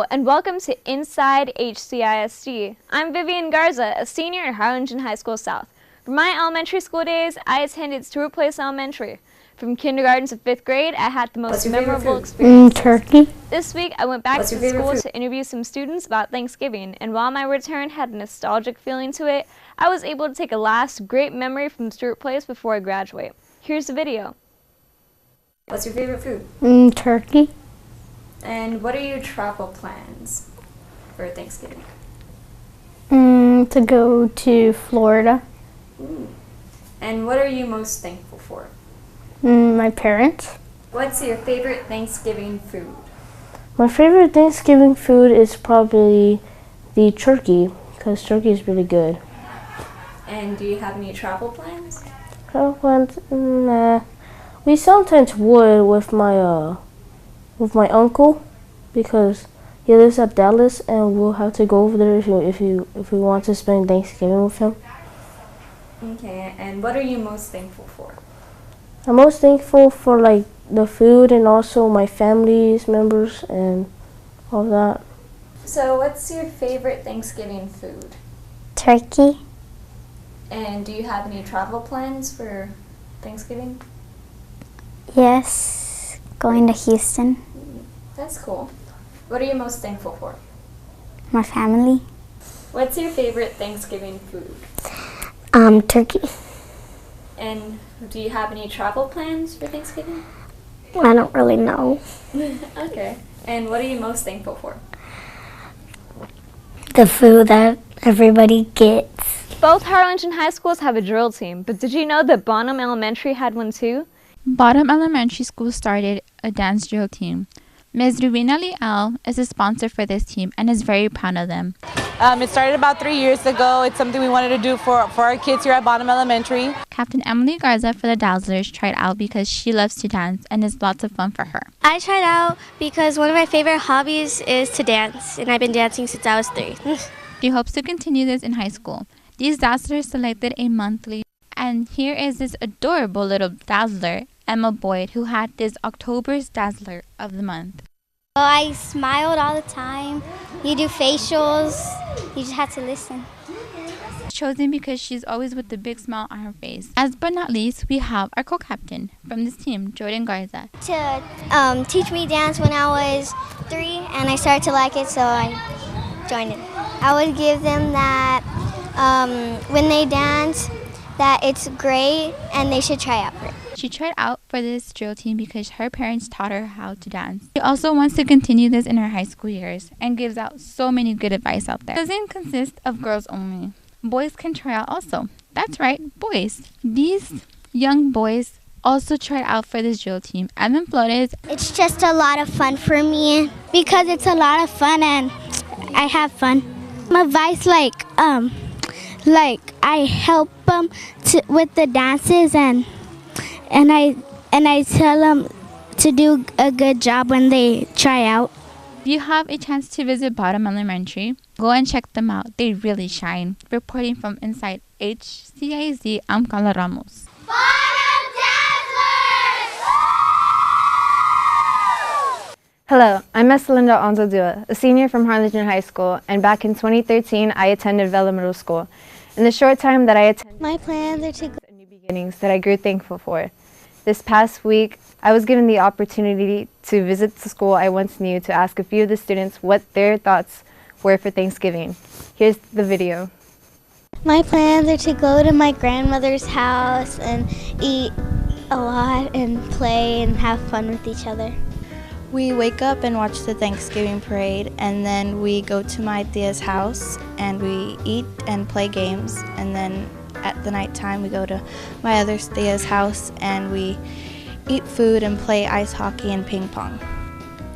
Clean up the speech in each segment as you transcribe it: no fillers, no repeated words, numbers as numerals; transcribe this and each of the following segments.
Hello and welcome to INside HCISD. I'm Vivian Garza, a senior at Harlingen High School South. For my elementary school days, I attended Stewart Place Elementary. From kindergarten to 5th grade, I had the most memorable experience. Turkey. This week, I went back to school to interview some students about Thanksgiving, and while my return had a nostalgic feeling to it, I was able to take a last great memory from Stewart Place before I graduate. Here's the video. What's your favorite food? Turkey. And what are your travel plans for Thanksgiving? To go to Florida. Ooh. And what are you most thankful for? My parents. What's your favorite Thanksgiving food? My favorite Thanksgiving food is probably the turkey, because turkey is really good. And do you have any travel plans? Nah. We sometimes would with my uncle, because he lives at Dallas, and we'll have to go over there if we want to spend Thanksgiving with him. Okay, and what are you most thankful for? I'm most thankful for like the food and also my family's members and all that. So what's your favorite Thanksgiving food? Turkey. And do you have any travel plans for Thanksgiving? Yes, going to Houston. That's cool. What are you most thankful for? My family. What's your favorite Thanksgiving food? Turkey. And do you have any travel plans for Thanksgiving? I don't really know. Okay. And what are you most thankful for? The food that everybody gets. Both Harlingen High Schools have a drill team, but did you know that Bonham Elementary had one too? Bonham Elementary School started a dance drill team. Ms. Rubina Leal is a sponsor for this team and is very proud of them. It started about 3 years ago. It's something we wanted to do for our kids here at Bonham Elementary. Captain Emily Garza for the Dazzlers tried out because she loves to dance and it's lots of fun for her. I tried out because one of my favorite hobbies is to dance, and I've been dancing since I was 3. She hopes to continue this in high school. These Dazzlers selected a monthly, and here is this adorable little Dazzler, Emma Boyd, who had this October's Dazzler of the month. Well, I smiled all the time. You do facials. You just have to listen. Chosen because she's always with the big smile on her face. Last but not least, we have our co-captain from this team, Jordan Garza. To teach me dance when I was 3, and I started to like it, so I joined it. I would give them that when they dance, that it's great and they should try out for it. She tried out for this drill team because her parents taught her how to dance. She also wants to continue this in her high school years and gives out so many good advice out there. It doesn't consist of girls only. Boys can try out also. That's right, boys. These young boys also tried out for this drill team. Evan Flores. It's just a lot of fun for me because it's a lot of fun and I have fun. My advice, like I help them with the dances and I tell them to do a good job when they try out. If you have a chance to visit Bonham Elementary, go and check them out. They really shine. Reporting from INside HCISD, I'm Carla Ramos. Bonham Dazzlers! Hello, I'm Mesalinda Onzodua, a senior from Harlingen High School, and back in 2013, I attended Vela Middle School. In the short time that I attended, My plans are to go new beginnings that I grew thankful for. This past week, I was given the opportunity to visit the school I once knew to ask a few of the students what their thoughts were for Thanksgiving. Here's the video. My plans are to go to my grandmother's house and eat a lot and play and have fun with each other. We wake up and watch the Thanksgiving parade, and then we go to my tia's house and we eat and play games, and then at the nighttime we go to my other tia's house and we eat food and play ice hockey and ping pong.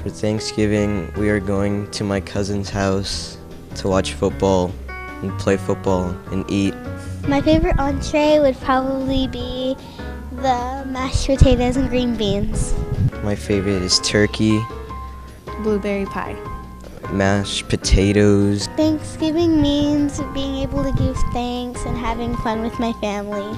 For Thanksgiving, we are going to my cousin's house to watch football and play football and eat. My favorite entree would probably be the mashed potatoes and green beans. My favorite is turkey, Blueberry pie. mashed potatoes. Thanksgiving means being able to give thanks and having fun with my family.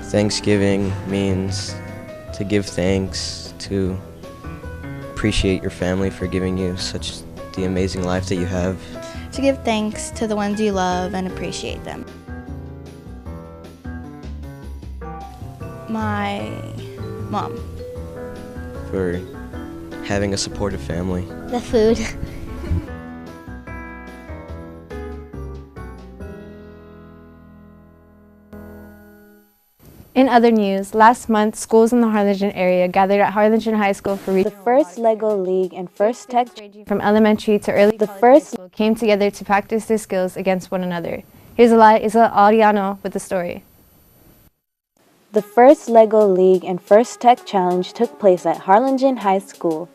Thanksgiving means to give thanks, to appreciate your family for giving you such the amazing life that you have. To give thanks to the ones you love and appreciate them. My mom. For having a supportive family. The food. In other news, last month, schools in the Harlingen area gathered at Harlingen High School for the first LEGO League and first tech from elementary to early college school came together to practice their skills against one another. Here's Eliza Ariano with the story. The first LEGO League and first tech challenge took place at Harlingen High School.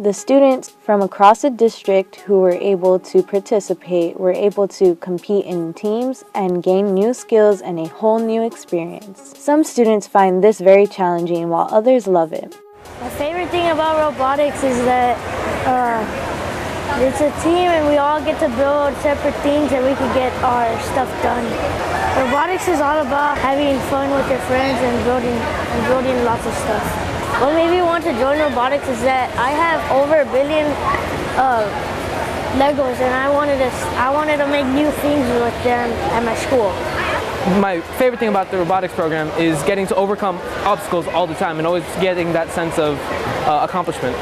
The students from across the district who were able to participate were able to compete in teams and gain new skills and a whole new experience. Some students find this very challenging while others love it. My favorite thing about robotics is that it's a team and we all get to build separate things and we can get our stuff done. Robotics is all about having fun with your friends and building lots of stuff. What made me want to join robotics is that I have over 1 billion Legos and I wanted to make new things with them at my school. My favorite thing about the robotics program is getting to overcome obstacles all the time and always getting that sense of accomplishment.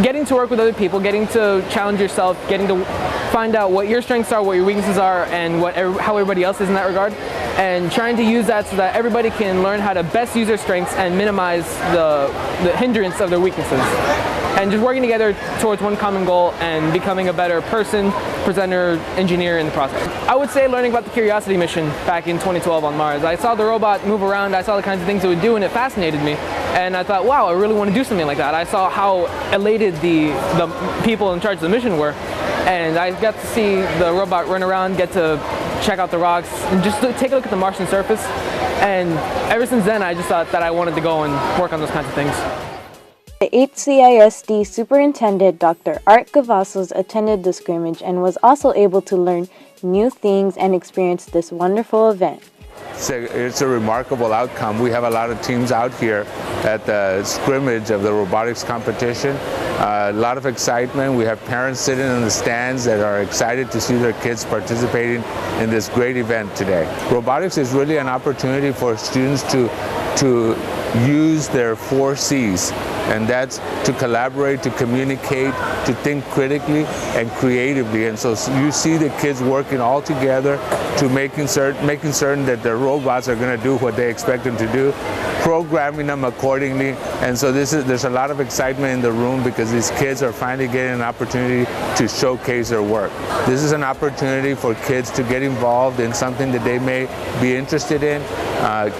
Getting to work with other people, getting to challenge yourself, getting to find out what your strengths are, what your weaknesses are, and how everybody else is in that regard, and trying to use that so that everybody can learn how to best use their strengths and minimize the hindrance of their weaknesses. And just working together towards one common goal and becoming a better person, presenter, engineer in the process. I would say learning about the Curiosity mission back in 2012 on Mars. I saw the robot move around, I saw the kinds of things it would do, and it fascinated me. And I thought, wow, I really want to do something like that. I saw how elated the people in charge of the mission were. And I got to see the robot run around, get to check out the rocks, and just take a look at the Martian surface. And ever since then, I just thought that I wanted to go and work on those kinds of things. The HCISD Superintendent, Dr. Art Gavassos, attended the scrimmage and was also able to learn new things and experience this wonderful event. It's a remarkable outcome. We have a lot of teams out here at the scrimmage of the robotics competition. A lot of excitement. We have parents sitting in the stands that are excited to see their kids participating in this great event today. Robotics is really an opportunity for students to use their 4 C's, and that's to collaborate, to communicate, to think critically and creatively. And so you see the kids working all together to making certain that their robots are going to do what they expect them to do, programming them accordingly. And so there's a lot of excitement in the room because these kids are finally getting an opportunity to showcase their work. This is an opportunity for kids to get involved in something that they may be interested in.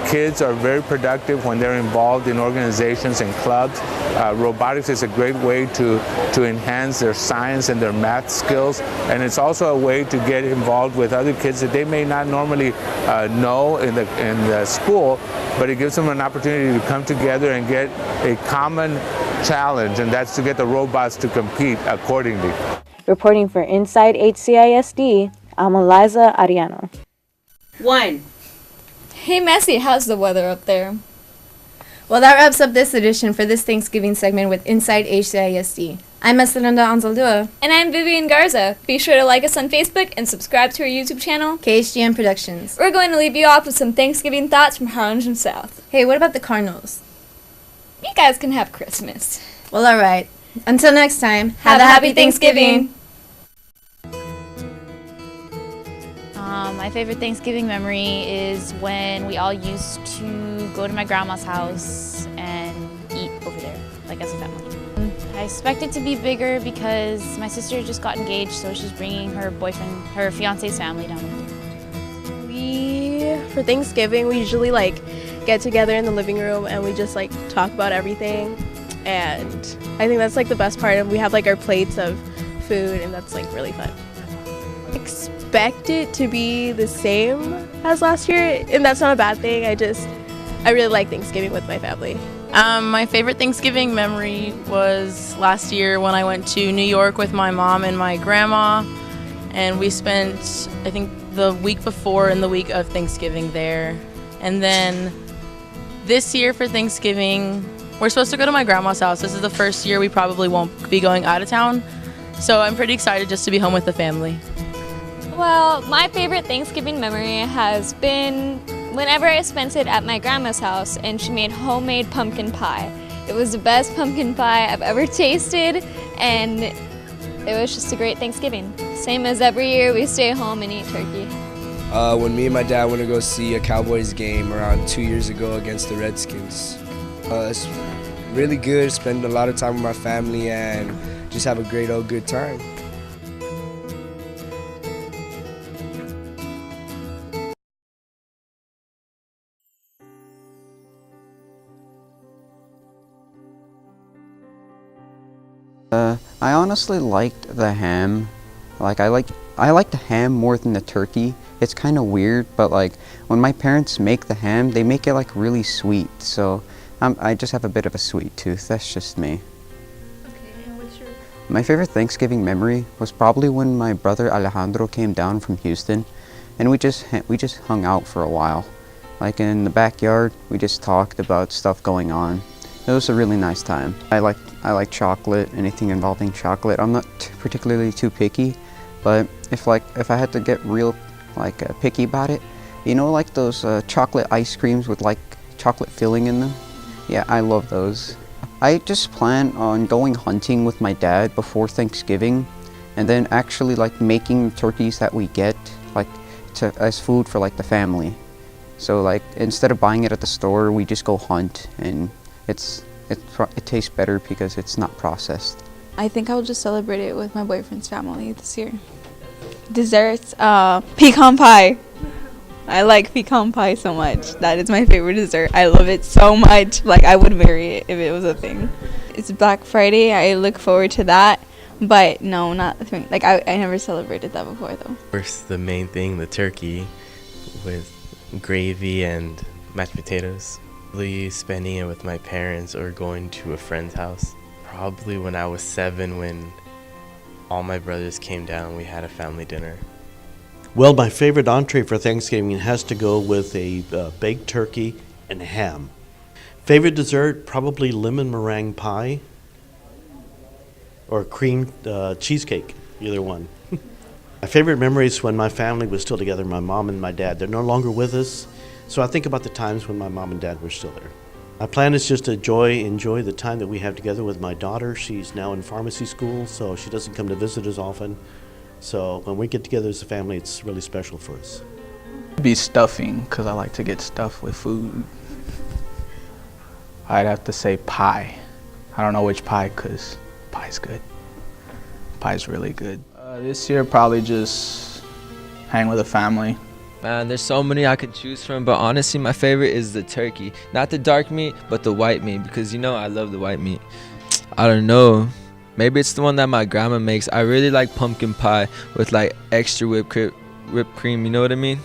Kids are very productive when they're involved in organizations and clubs. Robotics is a great way to enhance their science and their math skills, and it's also a way to get involved with other kids that they may not normally know in the school, but it gives them an opportunity to come together and get a common challenge, and that's to get the robots to compete accordingly. Reporting for INside HCISD, I'm Eliza Ariano. 1. Hey Messi, how's the weather up there? Well, that wraps up this edition for this Thanksgiving segment with INside HCISD. I'm Esmeralda Anzaldúa. And I'm Vivian Garza. Be sure to like us on Facebook and subscribe to our YouTube channel, KHGM Productions. We're going to leave you off with some Thanksgiving thoughts from Harlingen South. Hey, what about the Cardinals? You guys can have Christmas. Well, alright. Until next time, have a happy Thanksgiving. My favorite Thanksgiving memory is when we all used to go to my grandma's house and eat over there, like as a family. I expect it to be bigger because my sister just got engaged, so she's bringing her fiance's family down with her. For Thanksgiving, we usually get together in the living room and we just talk about everything. And I think that's the best part. And we have our plates of food, and that's really fun. Expect it to be the same as last year, and that's not a bad thing. I really like Thanksgiving with my family. My favorite Thanksgiving memory was last year when I went to New York with my mom and my grandma, and we spent, I think, the week before and the week of Thanksgiving there. And then this year for Thanksgiving, we're supposed to go to my grandma's house. This is the first year we probably won't be going out of town. So I'm pretty excited just to be home with the family. Well, my favorite Thanksgiving memory has been whenever I spent it at my grandma's house and she made homemade pumpkin pie. It was the best pumpkin pie I've ever tasted, and it was just a great Thanksgiving. Same as every year, we stay home and eat turkey. When me and my dad went to go see a Cowboys game around 2 years ago against the Redskins. It's really good, spend a lot of time with my family and just have a great old good time. I honestly liked the ham. I like the ham more than the turkey. It's kind of weird, but like when my parents make the ham, they make it like really sweet. So I just have a bit of a sweet tooth. That's just me. Okay, and what's your... My favorite Thanksgiving memory was probably when my brother Alejandro came down from Houston, and we just hung out for a while. Like in the backyard, we just talked about stuff going on. It was a really nice time. I like chocolate, anything involving chocolate. I'm not particularly too picky, but if I had to get real picky about it, you know, like those chocolate ice creams with like chocolate filling in them? Yeah, I love those. I just plan on going hunting with my dad before Thanksgiving, and then actually like making turkeys that we get as food for like the family. So like instead of buying it at the store, we just go hunt, and it tastes better because it's not processed. I think I'll just celebrate it with my boyfriend's family this year. Desserts, pecan pie. I like pecan pie so much. That is my favorite dessert. I love it so much. Like, I would marry it if it was a thing. It's Black Friday. I look forward to that. But no, not the thing. Like, I never celebrated that before, though. First, the main thing, the turkey with gravy and mashed potatoes. Probably spending it with my parents or going to a friend's house. Probably when I was 7, when all my brothers came down, we had a family dinner. Well, my favorite entree for Thanksgiving has to go with a baked turkey and ham. Favorite dessert, probably lemon meringue pie or cream cheesecake, either one. My favorite memory is when my family was still together, my mom and my dad. They're no longer with us, so I think about the times when my mom and dad were still there. My plan is just to enjoy the time that we have together with my daughter. She's now in pharmacy school, so she doesn't come to visit us often. So when we get together as a family, it's really special for us. It'd be stuffing, because I like to get stuffed with food. I'd have to say pie. I don't know which pie, because pie's good. Pie's really good. This year, probably just hang with the family. Man, there's so many I could choose from, but honestly, my favorite is the turkey. Not the dark meat, but the white meat, because you know I love the white meat. I don't know. Maybe it's the one that my grandma makes. I really like pumpkin pie with like extra whipped cream, you know what I mean?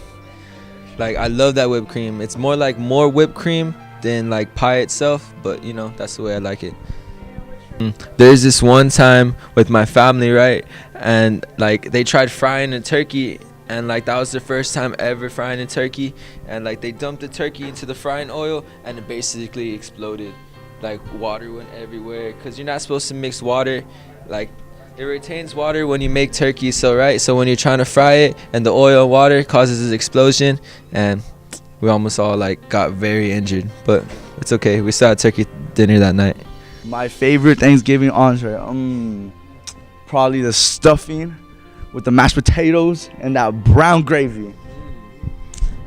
Like, I love that whipped cream. It's more whipped cream than like pie itself, but you know, that's the way I like it. There's this one time with my family, right? And like they tried frying a turkey, and like that was the first time ever frying a turkey, and like they dumped the turkey into the frying oil and it basically exploded. Like water went everywhere, because you're not supposed to mix water. Like it retains water when you make turkey, so when you're trying to fry it and the oil and water causes this explosion, and we almost all like got very injured, but it's okay. We still had turkey dinner that night. My favorite Thanksgiving entree, probably the stuffing with the mashed potatoes and that brown gravy.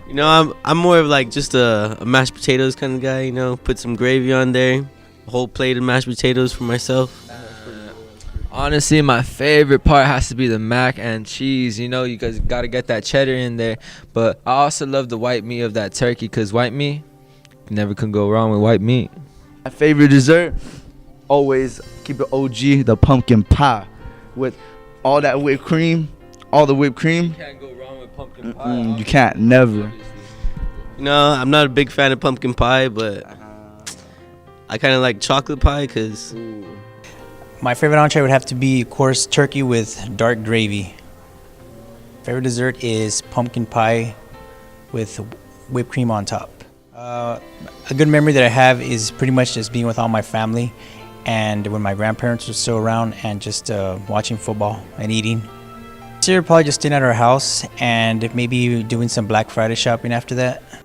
You know, I'm more of like just a mashed potatoes kind of guy, you know, put some gravy on there, a whole plate of mashed potatoes for myself. Honestly, my favorite part has to be the mac and cheese. You know, you guys got to get that cheddar in there. But I also love the white meat of that turkey, because white meat, you never can go wrong with white meat. My favorite dessert, always keep it OG, the pumpkin pie with all that whipped cream, all the whipped cream. You can't go wrong with pumpkin pie. You can't, never. You know, I'm not a big fan of pumpkin pie, but I kind of like chocolate pie because... My favorite entree would have to be, of course, turkey with dark gravy. Favorite dessert is pumpkin pie with whipped cream on top. A good memory that I have is pretty much just being with all my family and when my grandparents were still around, and just watching football and eating. This year, probably just staying at our house and maybe doing some Black Friday shopping after that.